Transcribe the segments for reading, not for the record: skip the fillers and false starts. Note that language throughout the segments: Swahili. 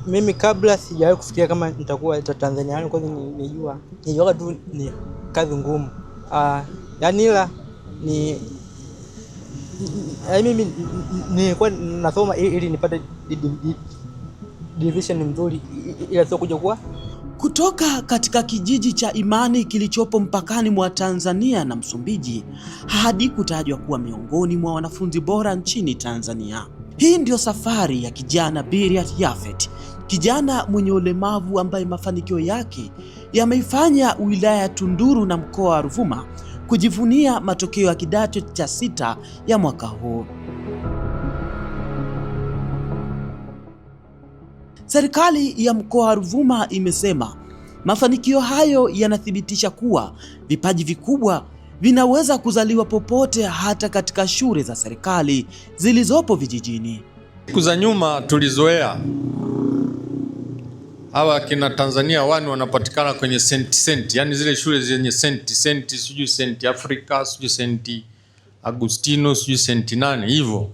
Mimi kabla sijawahi kufikiria kama nitakuwa Tanzania, kwanza nijua tu ni kazi ngumu. Yaani ila mimi nilikuwa nasoma ili nipate division nzuri, ila sio kuja kuwa. Kutoka katika kijiji cha Imani kilichopo mpakani mwa Tanzania na Msumbiji hadi kutajwa kuwa miongoni mwa wanafunzi bora nchini Tanzania. Hii ndio safari ya kijana Biryat Yaphet, kijana mwenye ulemavu ambaye mafanikio yake yameifanya wilaya ya Tunduru na mkoa wa Ruvuma kujivunia matokeo ya kidato cha 6 ya mwaka huu. Serikali ya mkoa wa Ruvuma imesema mafanikio hayo yanathibitisha kuwa vipaji vikubwa vinaweza kuzaliwa popote, hata katika shule za serikali zilizopo vijijini. Siku za nyuma tulizoea hawa kina Tanzania 1 wanapatikana kwenye senti, yani zile shule zenye senti, sijui senti Afrika, sijui senti Agustino, sijui senti 8 hivyo.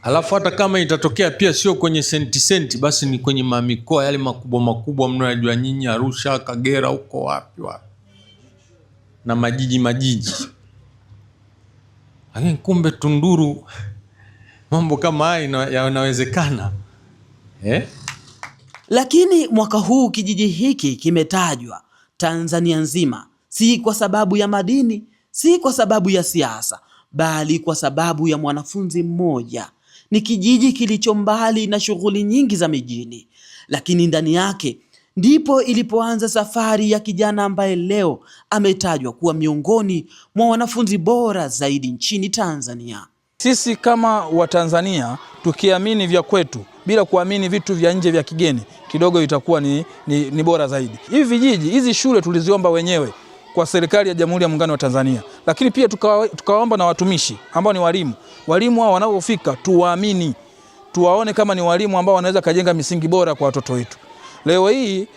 Alafu hata kama itatokea pia sio kwenye senti, basi ni kwenye mikoa yale makubwa mnayojua nyinyi, Arusha, Kagera, huko wapi na majiji. Lakini kumbe Tunduru mambo kama haya yanawezekana. Lakini mwaka huu kijiji hiki kimetajwa Tanzania nzima, si kwa sababu ya madini, si kwa sababu ya siasa, bali kwa sababu ya mwanafunzi mmoja. Ni kijiji kilicho mbali na shughuli nyingi za mijini, lakini ndani yake ndipo ilipoanza safari ya kijana ambaye leo ametajwa kuwa miongoni mwa wanafunzi bora zaidi nchini Tanzania. Sisi kama Watanzania tukiamini vya kwetu bila kuamini vitu vya nje vya kigeni, kidogo itakuwa ni bora zaidi. Hivi vijiji, hizi shule tuliziomba wenyewe kwa serikali ya Jamhuri ya Muungano wa Tanzania, lakini pia tukawaomba na watumishi ambao ni walimu hao wanaofika tuwaamini, tuwaone kama ni walimu ambao wanaweza kujenga misingi bora kwa watoto wetu. Leo hii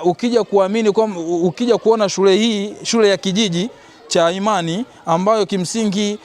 ukija kuamini, ukija kuona shule hii, shule ya kijiji cha Imani ambayo kimsingi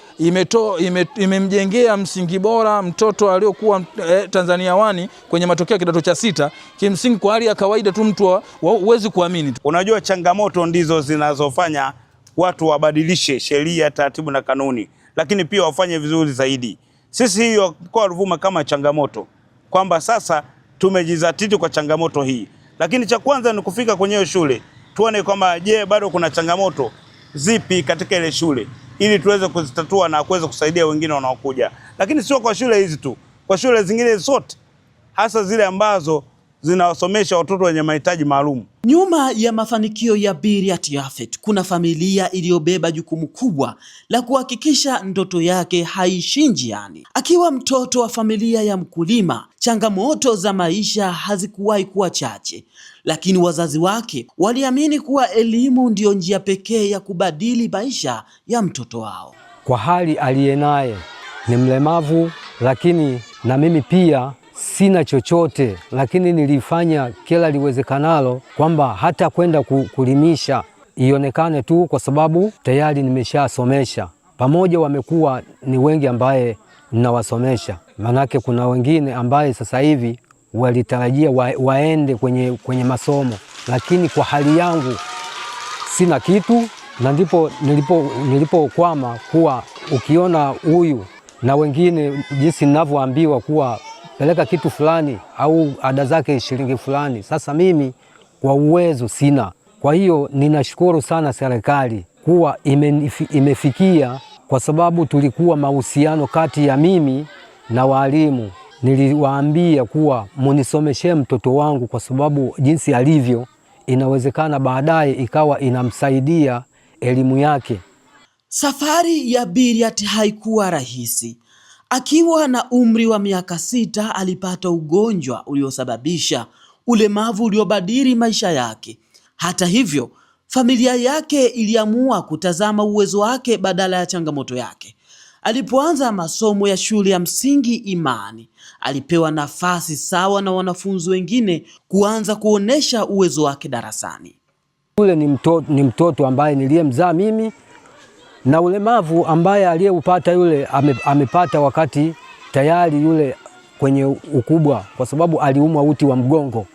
imemjengea msingi bora mtoto aliyokuwa Tanzania 1 kwenye matokeo ya kidato cha 6, kimsingi kwa hali ya kawaida tu mtu huwezi kuamini. Unajua, changamoto ndizo zinazofanya watu wabadilishe sheria, taratibu na kanuni, lakini pia wafanye vizuri zaidi. Sisi hiyo kwa Ruvuma kama changamoto kwamba sasa tumejizatiti kwa changamoto hii, lakini cha kwanza ni kufika kwenye shule tuone kwamba je, bado kuna changamoto zipi katika ile shule ili tuweze kuzitatua na kuweza kusaidia wengine wanaokuja. Lakini sio kwa shule hizi tu, kwa shule zingine zote, hasa zile ambazo zinawasomesha watoto wenye mahitaji maalum. Nyuma ya mafanikio ya Biryat Yaphet kuna familia iliyobeba jukumu kubwa la kuhakikisha ndoto yake haishi njiani. Akiwa mtoto wa familia ya mkulima, changamoto za maisha hazikuwahi kuwa chache, lakini wazazi wake waliamini kuwa elimu ndiyo njia pekee ya kubadili maisha ya mtoto wao. Kwa hali aliyenaye ni mlemavu, lakini na mimi pia sina chochote, lakini nilifanya kila liwezekanalo kwamba hata kwenda kulimisha ionekane tu, kwa sababu tayari nimeshasomesha. Pamoja wamekuwa ni wengi ambaye ninawasomesha, manake kuna wengine ambaye sasa hivi walitarajia waende kwenye masomo, lakini kwa hali yangu sina kitu, na ndipo nilipokwama kuwa ukiona huyu na wengine jinsi ninavyoambiwa kuwa peleka kitu fulani au ada zake shilingi fulani. Sasa mimi kwa uwezo sina. Kwa hiyo ninashukuru sana serikali kuwa imefikia, kwa sababu tulikuwa mahusiano kati ya mimi na walimu. Niliwaambia kuwa munisomeshe mtoto wangu, kwa sababu jinsi alivyo inawezekana baadaye ikawa inamsaidia elimu yake. Safari ya Biryat haikuwa rahisi. Akiwa na umri wa miaka 6 alipata ugonjwa uliosababisha ulemavu uliobadili maisha yake. Hata hivyo, familia yake iliamua kutazama uwezo wake badala ya changamoto yake. Alipoanza masomo ya shule ya msingi Imani, alipewa nafasi sawa na wanafunzi wengine kuanza kuonesha uwezo wake darasani. Yule ni mtoto ambaye niliyemzaa mimi, na ulemavu ambaye aliyeupata yule amepata wakati tayari yule kwenye ukubwa, kwa sababu aliumwa uti wa mgongo.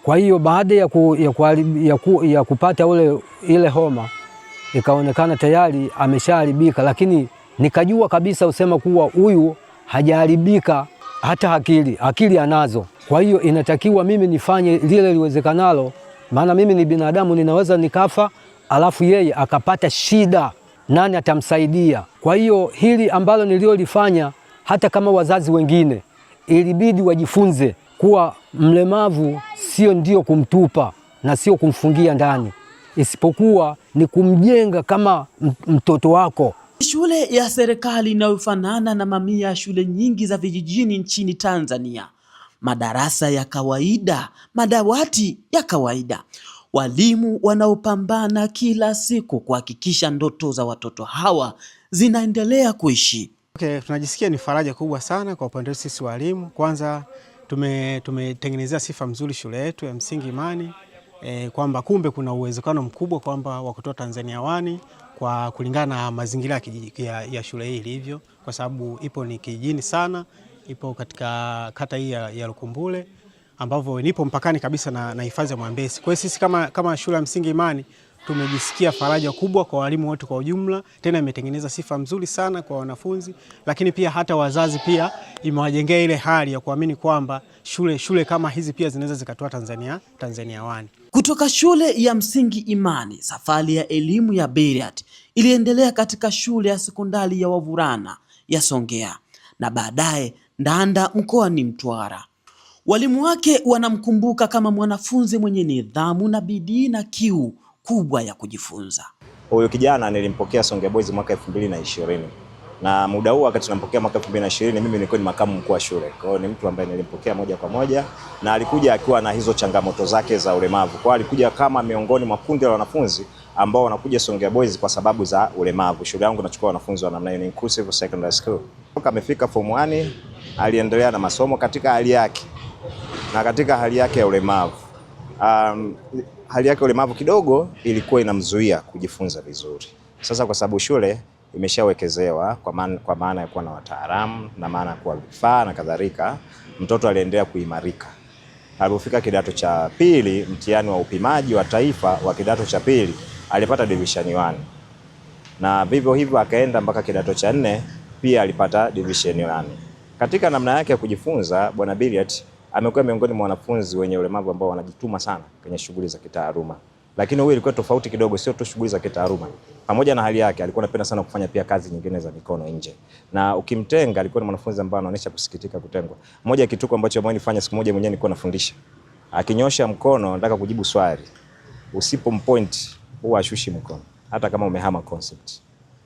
Kwa hiyo baada ya kupata ile homa ikaonekana tayari ameshaharibika, lakini nikajua kabisa usema kuwa huyu hajaharibika hata akili anazo. Kwa hiyo inatakiwa mimi nifanye lile liwezekanalo, maana mimi ni binadamu, ninaweza nikafa alafu yeye akapata shida, nani atamsaidia? Kwa hiyo hili ambalo niliolifanya, hata kama wazazi wengine ilibidi wajifunze kuwa mlemavu ndio kumtupa na sio kumfungia ndani, isipokuwa ni kumjenga kama mtoto wako. Shule ya serikali inayofanana na mamia ya shule nyingi za vijijini nchini Tanzania. Madarasa ya kawaida, madawati ya kawaida, walimu wanaopambana kila siku kuhakikisha ndoto za watoto hawa zinaendelea kuishi. Tunajisikia ni faraja kubwa sana kwa upande wetu sisi walimu. Kwanza tumetengenezea sifa mzuri shule yetu ya msingi Imani, kwamba kumbe kuna uwezekano mkubwa kwamba wa kutoa Tanzania 1 kwa kulingana na mazingira ya shule hii ilivyo, kwa sababu ipo ni kijijini sana, ipo katika kata hii ya Lukumbule, ambavyo nipo mpakani kabisa na hifadhi ya Mwambesi. Kwa hiyo sisi kama shule ya msingi Imani tumejisikia faraja kubwa kwa walimu wote kwa ujumla. Tena imetengeneza sifa mzuri sana kwa wanafunzi, lakini pia hata wazazi pia imewajengea ile hali ya kuamini kwamba shule kama hizi pia zinaweza zikatoa Tanzania 1. Kutoka shule ya msingi Imani, safari ya elimu ya Beriat iliendelea katika shule ya sekondari ya wavulana ya Songea na baadaye Ndanda mkoani Mtwara. Walimu wake wanamkumbuka kama mwanafunzi mwenye nidhamu na bidii na kiu kubwa ya kujifunza. Huyo kijana nilimpokea Songea Boys mwaka 2020. Na muda huo wakati tunampokea mwaka 2020 mimi nilikuwa ni makamu mkuu wa shule. Kwa hiyo ni mtu ambaye nilimpokea moja kwa moja na alikuja akiwa na hizo changamoto zake za ulemavu. Kwa hiyo alikuja kama miongoni mwa kundi la wanafunzi ambao wanakuja Songea Boys kwa sababu za ulemavu. Shule yangu inachukua wanafunzi wa namna hiyo, ni inclusive secondary school. Toka amefika form 1 aliendelea na masomo katika hali yake. Na katika hali yake ya ulemavu. Hali yake ulemavu kidogo ilikuwa inamzuia kujifunza vizuri. Sasa kwa sababu shule imeshawekezewa kwa maana ya kuwa na wataalamu na maana ya kuwa vifaa na kadhalika, mtoto aliendelea kuimarika. Alipofika kidato cha pili, mtihani wa upimaji wa taifa wa kidato cha pili alipata division 1. Na vivyo hivyo akaenda mpaka kidato cha 4 pia alipata division 1. Katika namna yake ya kujifunza, Bwana Beriat amekuwa miongoni mwa wanafunzi wenye ulemavu ambao wanajituma sana kwenye shughuli za kitaaluma. Lakini huyu ilikuwa tofauti kidogo, sio tu shughuli za kitaaluma. Pamoja na hali yake, alikuwa anapenda sana kufanya pia kazi nyingine za mikono nje. Na ukimtenga, alikuwa ni mwanafunzi ambaye anaonyesha kusikitika kutengwa. Moja ya kituko ambacho mimi nilifanya siku moja mwenyewe nilikuwa nafundisha. Akinyosha mkono anataka kujibu swali, usipompoint huwa ashushi mkono hata kama umehama concept.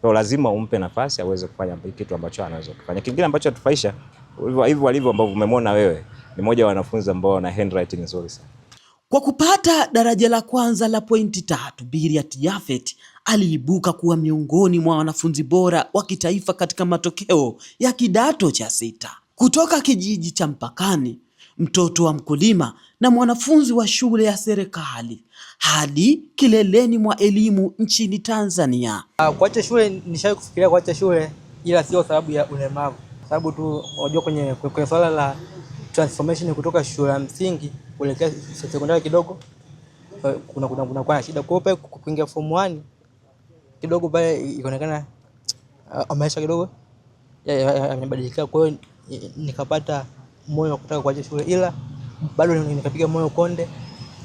Kwa lazima umpe nafasi aweze kufanya kitu ambacho anaweza kufanya. Kingine ambacho atufaisha hivyo walivyo ambao umemwona wewe, ni mmoja wa wanafunzi ambao wana handwriting nzuri sana. Kwa kupata daraja la kwanza la pointi 3, Beriat Japhet aliibuka kuwa miongoni mwa wanafunzi bora wa kitaifa katika matokeo ya kidato cha 6. Kutoka kijiji cha mpakani, mtoto wa mkulima na mwanafunzi wa shule ya serikali hadi kileleni mwa elimu nchini Tanzania. Kuacha shule, nishawahi kufikiria kuacha shule, ila sio sababu ya ulemavu. Sababu tu unajua kwenye swala la transformation kutoka shule ya msingi kuelekea sekondari kidogo kuna kwa shida. Kwa hiyo kuingia form 1 kidogo pale ikaonekana maisha kidogo yamebadilika. Kwa hiyo nikapata moyo wa kutaka kuacha shule, ila bado nikapiga moyo konde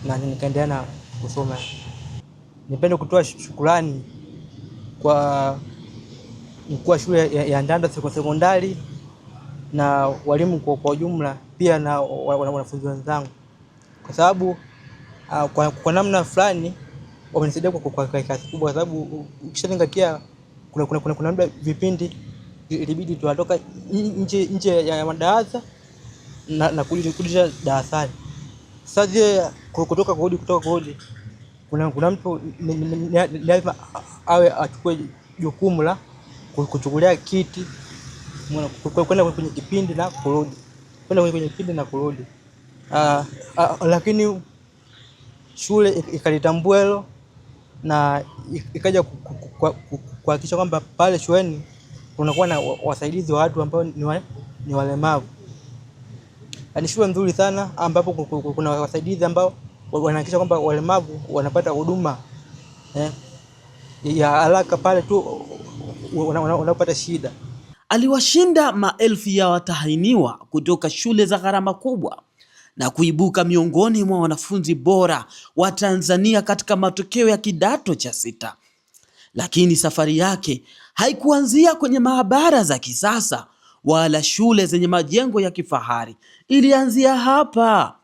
na nikaendelea na kusoma. Nipende kutoa shukrani kwa mkuu wa shule ya Ndanda sekondari na walimu kwa ujumla, pia na wanafunzi wenzangu, kwa sababu kwa namna fulani wamenisaidia kwa kazi kubwa, kwa sababu ukishazingatia kuna muda vipindi ilibidi tunatoka nje ya madarasa na kurudisha darasani. Sasa zile kutoka kurudi kuna mtu lazima awe achukue jukumu la kuchukulia kiti kwenda kwenye kipindi na kurudi, lakini shule ikalitambua hilo na ikaja kuhakikisha kwamba pale shuleni tunakuwa na wasaidizi wa watu ambao ni walemavu. Ni shule nzuri sana ambapo kuna wasaidizi ambao wanahakikisha kwamba walemavu wanapata huduma ya haraka pale tu wanapata shida. Aliwashinda maelfu ya watahiniwa kutoka shule za gharama kubwa na kuibuka miongoni mwa wanafunzi bora wa Tanzania katika matokeo ya kidato cha 6. Lakini safari yake haikuanzia kwenye maabara za kisasa wala shule zenye majengo ya kifahari. Ilianzia hapa,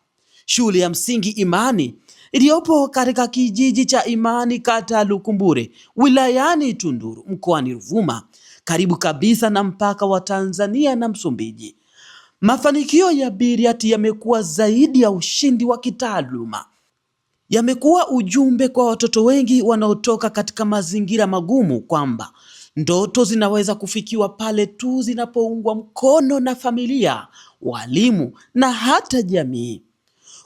shule ya msingi Imani iliyopo katika kijiji cha Imani, kata ya Lukumbure, wilayani Tunduru, mkoani Ruvuma, karibu kabisa na mpaka wa Tanzania na Msumbiji. Mafanikio ya Biriat yamekuwa zaidi ya ushindi wa kitaaluma. Yamekuwa ujumbe kwa watoto wengi wanaotoka katika mazingira magumu kwamba ndoto zinaweza kufikiwa pale tu zinapoungwa mkono na familia, walimu na hata jamii.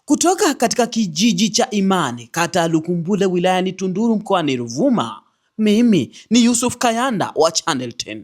Kutoka katika kijiji cha Imani, kata ya Lukumbure, wilayani Tunduru, mkoani Ruvuma, mimi ni Yusuf Kayanda wa Channel 10.